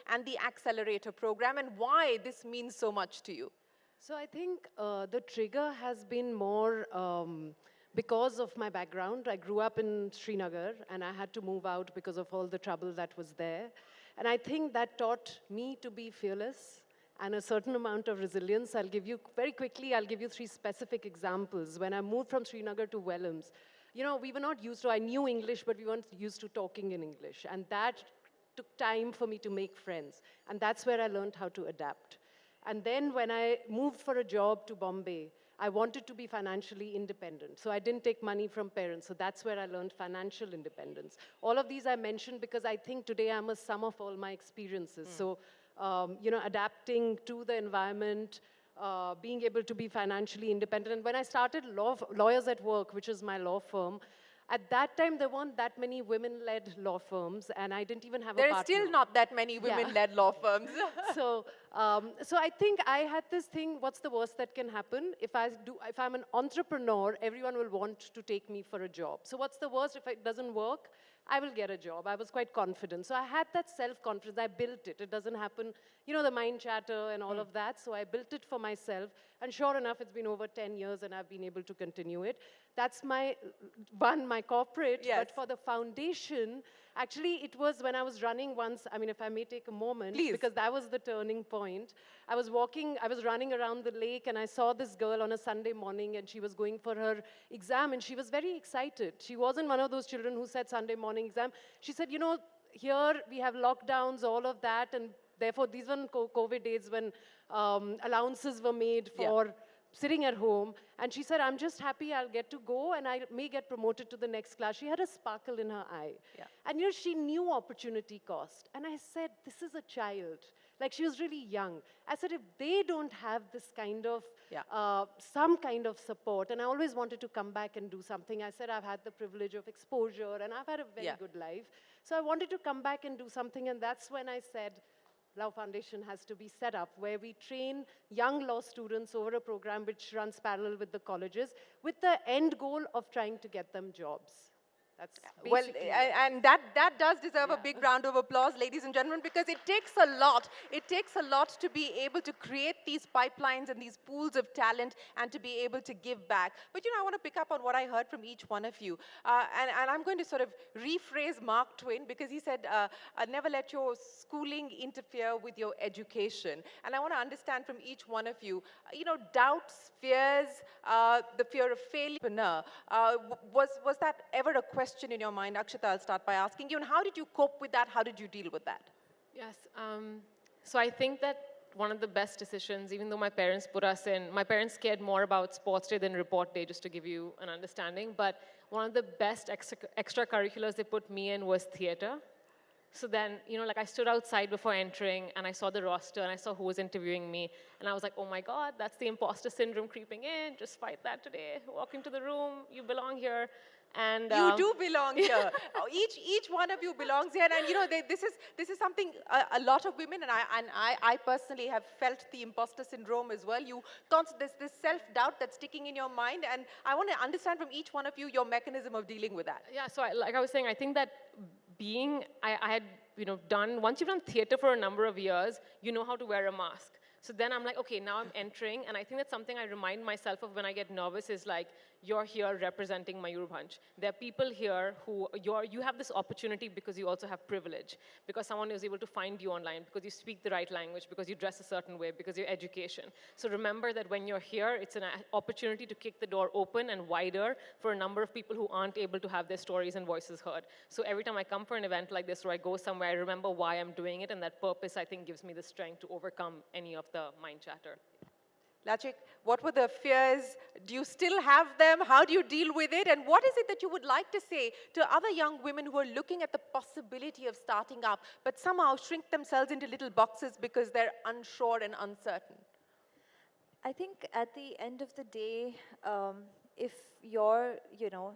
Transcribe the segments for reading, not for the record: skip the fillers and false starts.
and the Accelerator program, and why this means so much to you. So I think the trigger has been more because of my background. I grew up in Srinagar and I had to move out because of all the trouble that was there. And I think that taught me to be fearless and a certain amount of resilience. I'll give you, very quickly, I'll give you 3 specific examples. When I moved from Srinagar to Wellams, you know, we were not used to, I knew English, but we weren't used to talking in English. And that took time for me to make friends. And that's where I learned how to adapt. And then when I moved for a job to Bombay, I wanted to be financially independent. So I didn't take money from parents. So that's where I learned financial independence. All of these I mentioned because I think today I'm a sum of all my experiences. So, you know, adapting to the environment, being able to be financially independent. And when I started Lawyers at Work, which is my law firm, at that time, there weren't that many women-led law firms, and I didn't even have a partner. There are still not that many women-led law firms. So I think I had this thing, what's the worst that can happen? If I'm an entrepreneur, everyone will want to take me for a job. So what's the worst? If it doesn't work, I will get a job. I was quite confident. So I had that self-confidence. I built it. It doesn't happen, you know, the mind chatter and all of that. So I built it for myself. And sure enough, it's been over 10 years and I've been able to continue it. That's my corporate. Yes. But for the foundation, actually, it was when I was running once, I mean, if I may take a moment, Please. because that was the turning point. I was running around the lake and I saw this girl on a Sunday morning and she was going for her exam and she was very excited. She wasn't one of those children who said Sunday morning exam. She said, you know, here we have lockdowns, all of that, and therefore these were COVID days when allowances were made for sitting at home. And she said, I'm just happy I'll get to go and I may get promoted to the next class. She had a sparkle in her eye. Yeah. And you know, she knew opportunity cost. And I said, this is a child. Like, she was really young. I said, if they don't have this kind of, some kind of support, and I always wanted to come back and do something. I said, I've had the privilege of exposure, and I've had a very good life. So I wanted to come back and do something, and that's when I said, Love Foundation has to be set up, where we train young law students over a program which runs parallel with the colleges, with the end goal of trying to get them jobs. That's well, and that does deserve a big round of applause, ladies and gentlemen, because it takes a lot. It takes a lot to be able to create these pipelines and these pools of talent and to be able to give back. But, you know, I want to pick up on what I heard from each one of you. And I'm going to sort of rephrase Mark Twain, because he said, never let your schooling interfere with your education. And I want to understand from each one of you, you know, doubts, fears, the fear of failure. Was that ever a question in your mind? Akshata, I'll start by asking you, and how did you cope with that? How did you deal with that? Yes, so I think that one of the best decisions, even though my parents put us in, my parents cared more about sports day than report day, just to give you an understanding, but one of the best extracurriculars they put me in was theater. So then, you know, like I stood outside before entering and I saw the roster and I saw who was interviewing me. And I was like, oh my God, that's the imposter syndrome creeping in. Just fight that today. Walk into the room. You belong here. And you do belong here. Each one of you belongs here. And you know, this is something a lot of women, and I personally have felt the imposter syndrome as well. There's this self-doubt that's sticking in your mind. And I want to understand from each one of you your mechanism of dealing with that. Yeah, so like I was saying, I think that I had, you know, once you've done theater for a number of years, you know how to wear a mask. So then I'm like, okay, now I'm entering, and I think that's something I remind myself of when I get nervous is like, you're here representing Mayurbhanj. There are people here who, you have this opportunity because you also have privilege, because someone is able to find you online, because you speak the right language, because you dress a certain way, because your education. So remember that when you're here, it's an opportunity to kick the door open and wider for a number of people who aren't able to have their stories and voices heard. So every time I come for an event like this or I go somewhere, I remember why I'm doing it, and that purpose, I think, gives me the strength to overcome any of the mind chatter. Lachik, what were the fears? Do you still have them? How do you deal with it? And what is it that you would like to say to other young women who are looking at the possibility of starting up, but somehow shrink themselves into little boxes because they're unsure and uncertain? I think at the end of the day, if you're, you know,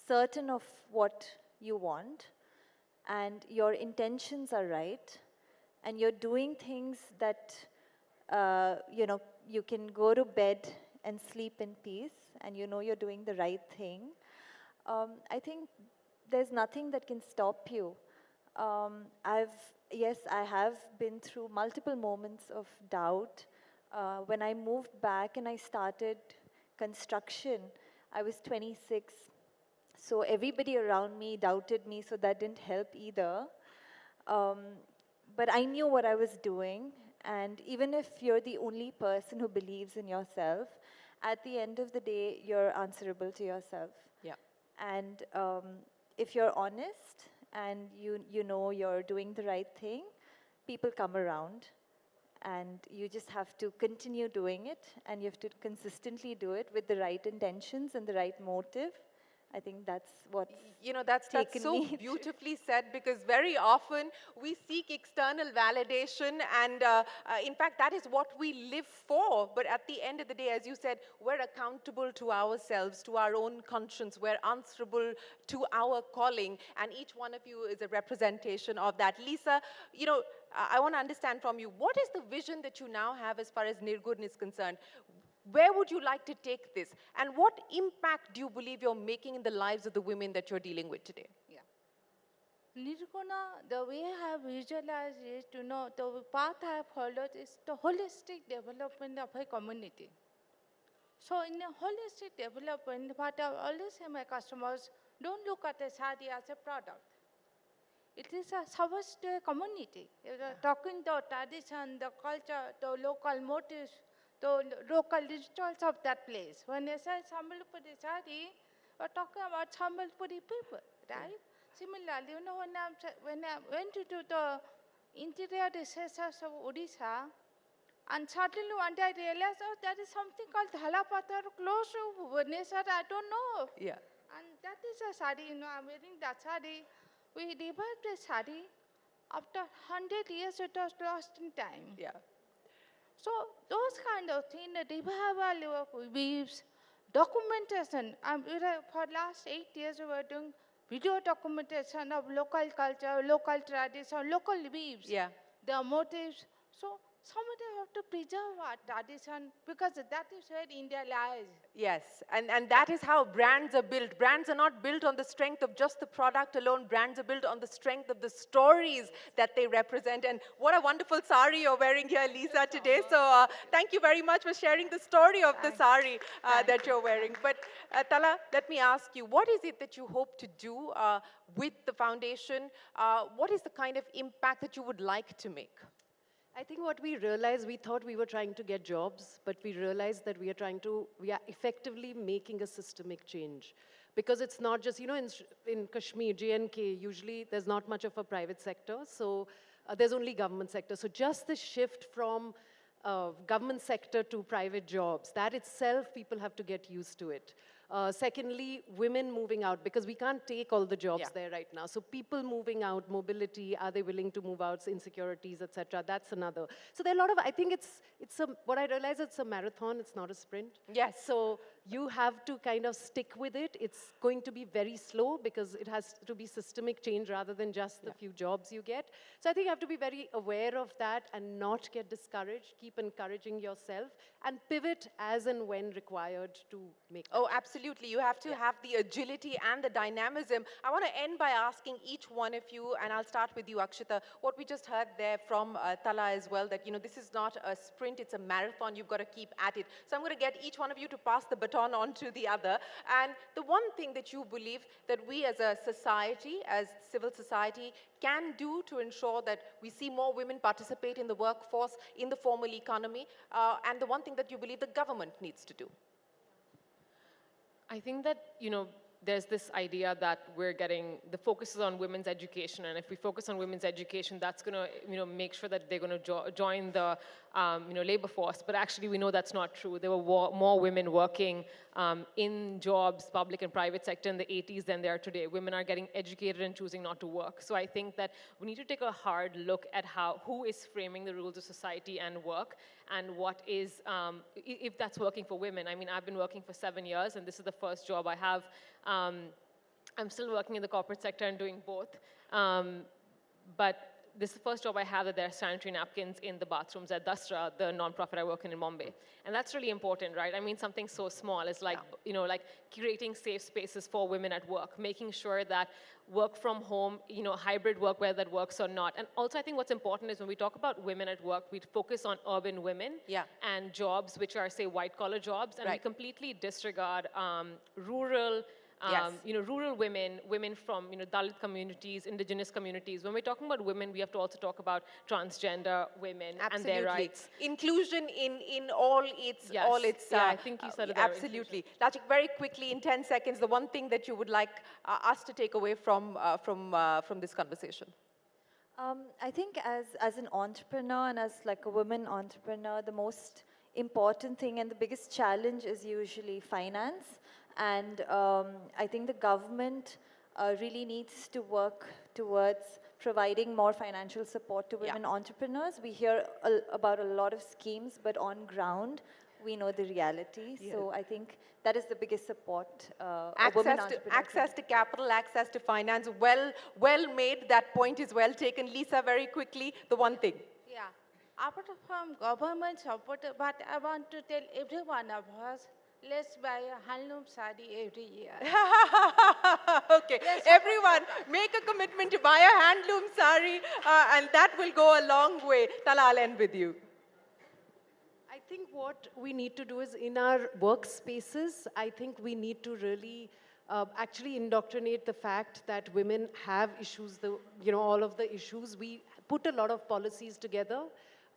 certain of what you want and your intentions are right and you're doing things that, you know, you can go to bed and sleep in peace and you know you're doing the right thing, I think there's nothing that can stop you. I've yes, I have been through multiple moments of doubt. When I moved back and I started construction, I was 26. So everybody around me doubted me, so that didn't help either. Um, but I knew what I was doing, and even if you're the only person who believes in yourself, at the end of the day, you're answerable to yourself. Yeah. And if you're honest and you know you're doing the right thing, people come around. And you just have to continue doing it, and you have to consistently do it with the right intentions and the right motive. I think that's what's You know, that's taken so me through. beautifully said, because very often we seek external validation, and in fact, that is what we live for. But at the end of the day, as you said, we're accountable to ourselves, to our own conscience. We're answerable to our calling, and each one of you is a representation of that. Lisa, you know, I want to understand from you, what is the vision that you now have as far as Nirgun is concerned? Where would you like to take this? And what impact do you believe you're making in the lives of the women that you're dealing with today? Yeah. Nirguna, the way I have visualized it, the path I have followed is the holistic development of a community. So in a holistic development, what I always say my customers, don't look at a sari as a product. It is a service to a community. Talking the tradition, the culture, the local motives, the local rituals of that place. When I say Sambalpuri sari, we're talking about Sambalpuri people, right? Similarly, when I went into the interior recesses of Odisha, and suddenly one day I realized, oh, there is something called Dhalapathar close to Bhubaneswar, I don't know. Yeah. And that is a sari, I'm wearing that sari. We revived the sari. After 100 years, it was lost in time. Yeah. So those kind of things, the revival of weaves, documentation. For last 8 years, we were doing video documentation of local culture, local tradition, local weaves, Yeah. their motives. So somebody have to preserve our tradition, because that is where India lies. Yes, and that is how brands are built. Brands are not built on the strength of just the product alone. Brands are built on the strength of the stories that they represent. And what a wonderful sari you're wearing here, Lisa, today. So thank you very much for sharing the story of the sari that you're wearing. But Tala, let me ask you, what is it that you hope to do with the foundation? What is the kind of impact that you would like to make? I think what we realized, we thought we were trying to get jobs, but we realized that we are effectively making a systemic change. Because it's not just, in Kashmir, J&K, usually there's not much of a private sector, so there's only government sector. So just the shift from government sector to private jobs, that itself, people have to get used to it. Secondly, women moving out, because we can't take all the jobs there right now. So people moving out, mobility, are they willing to move out, insecurities, etc. That's another. So there are a lot of, I think what I realize, it's a marathon, it's not a sprint. Yes. So you have to kind of stick with it. It's going to be very slow, because it has to be systemic change rather than just the few jobs you get. So I think you have to be very aware of that and not get discouraged. Keep encouraging yourself and pivot as and when required to make that. Oh, absolutely. You have to have the agility and the dynamism. I want to end by asking each one of you, and I'll start with you, Akshita, what we just heard there from Tala as well, that, this is not a sprint, it's a marathon. You've got to keep at it. So I'm going to get each one of you to pass the baton on to the other. And the one thing that you believe that we as a society, as civil society, can do to ensure that we see more women participate in the workforce, in the formal economy, and the one thing that you believe the government needs to do. I think that, there's this idea that the focus is on women's education, and if we focus on women's education, that's going to, make sure that they're going to join the, labor force. But actually, we know that's not true. There were more women working in jobs, public and private sector in the 80s than there are today. Women are getting educated and choosing not to work. So I think that we need to take a hard look at who is framing the rules of society and work, and what is, if that's working for women. I mean, I've been working for 7 years, and this is the first job I have. I'm still working in the corporate sector and doing both. But this is the first job I have that there are sanitary napkins in the bathrooms at Dasra, the nonprofit I work in Bombay. And that's really important, right? I mean, something so small is like, you know, like creating safe spaces for women at work, making sure that work from home, you know, hybrid work, whether that works or not. And also I think what's important is when we talk about women at work, we focus on urban women and jobs which are, say, white-collar jobs, and we completely disregard rural, you know, rural women, women from, you know, Dalit communities, indigenous communities. When we're talking about women, we have to also talk about transgender women and their rights. Inclusion in all its, I think you said it there, absolutely. Lachik, very quickly, in 10 seconds, the one thing that you would like us to take away from this conversation. I think as an entrepreneur and as like a woman entrepreneur, the most important thing and the biggest challenge is usually finance. And I think the government really needs to work towards providing more financial support to women entrepreneurs. We hear about a lot of schemes, but on ground, we know the reality. So I think that is the biggest support access to capital, access to finance. Well made. That point is well taken. Lisa, very quickly, the one thing. Yeah. Apart from government support, but I want to tell every one of us, let's buy a handloom sari every year. Okay, everyone, make a commitment to buy a handloom sari, and that will go a long way. Tala, I'll end with you. I think what we need to do is in our workspaces, I think we need to really actually indoctrinate the fact that women have issues, you know, all of the issues. We put a lot of policies together,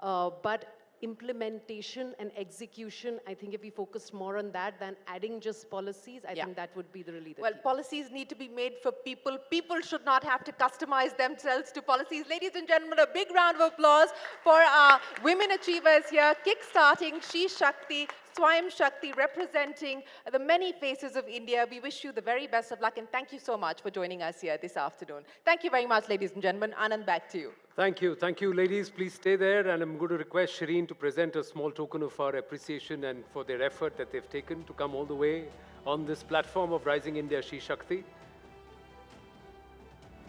but implementation and execution, I think if we focus more on that than adding just policies, I think that would be really the key. Policies need to be made for people. People should not have to customize themselves to policies. Ladies and gentlemen, a big round of applause for our women achievers here, kickstarting She Shakti, Swayam Shakti, representing the many faces of India. We wish you the very best of luck, and thank you so much for joining us here this afternoon. Thank you very much, ladies and gentlemen. Anand, back to you. Thank you, ladies. Please stay there, and I'm going to request Shireen to present a small token of our appreciation and for their effort that they've taken to come all the way on this platform of Rising India She Shakti.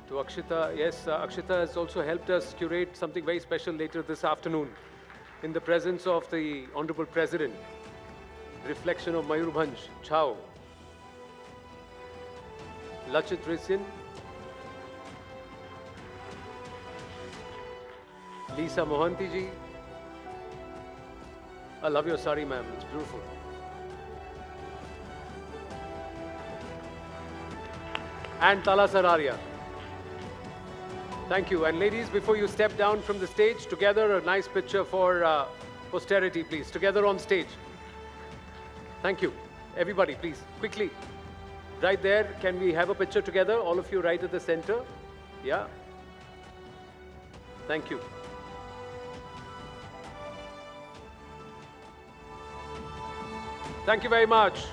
To Akshita, yes, Akshita has also helped us curate something very special later this afternoon in the presence of the Honorable President. Reflection of Mayurbhanj, Chhau. Lachit Risyan, Lisa Mohanty ji. I love your sari, ma'am. It's beautiful. And Tala Sararia. Thank you. And ladies, before you step down from the stage, together a nice picture for posterity, please. Together on stage. Thank you. Everybody, please, quickly. Right there, can we have a picture together? All of you right at the center. Yeah. Thank you. Thank you very much.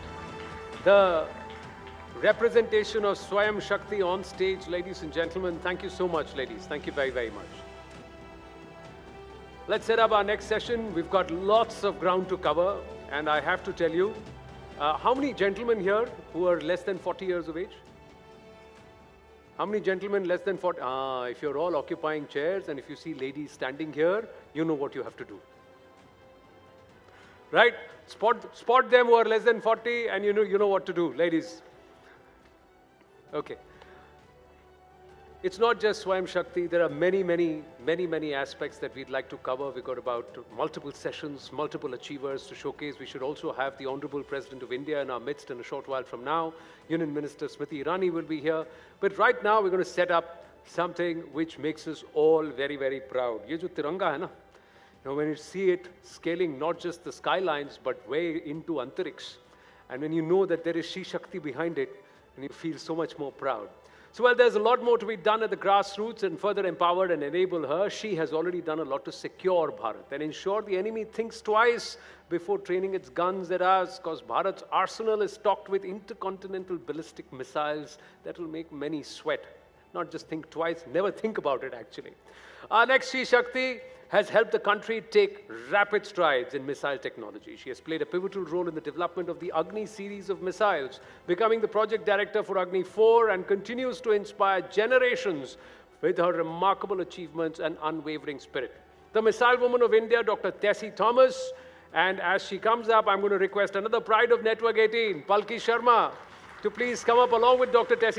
The representation of Swayam Shakti on stage, ladies and gentlemen. Thank you so much, ladies. Thank you very, very much. Let's set up our next session. We've got lots of ground to cover, and I have to tell you, how many gentlemen here who are less than 40 years of age? How many gentlemen less than 40? If you're all occupying chairs and if you see ladies standing here, you know what you have to do. Right? Spot them who are less than 40 and you know what to do, ladies. Okay. It's not just Swayam Shakti. There are many aspects that we'd like to cover. We've got about multiple sessions, multiple achievers to showcase. We should also have the Honorable President of India in our midst in a short while from now. Union Minister Smriti Irani will be here. But right now, we're going to set up something which makes us all very, very proud. Ye jo tiranga hai na, when you see it scaling not just the skylines, but way into Antariksh, and when you know that there is She Shakti behind it, and you feel so much more proud. So while there's a lot more to be done at the grassroots and further empower and enable her, she has already done a lot to secure Bharat and ensure the enemy thinks twice before training its guns at us, because Bharat's arsenal is stocked with intercontinental ballistic missiles that will make many sweat. Not just think twice, never think about it actually. Our next She Shakti has helped the country take rapid strides in missile technology. She has played a pivotal role in the development of the Agni series of missiles, becoming the project director for Agni 4 and continues to inspire generations with her remarkable achievements and unwavering spirit. The Missile Woman of India, Dr. Tessie Thomas. And as she comes up, I'm going to request another pride of Network 18, Palki Sharma, to please come up along with Dr. Tessie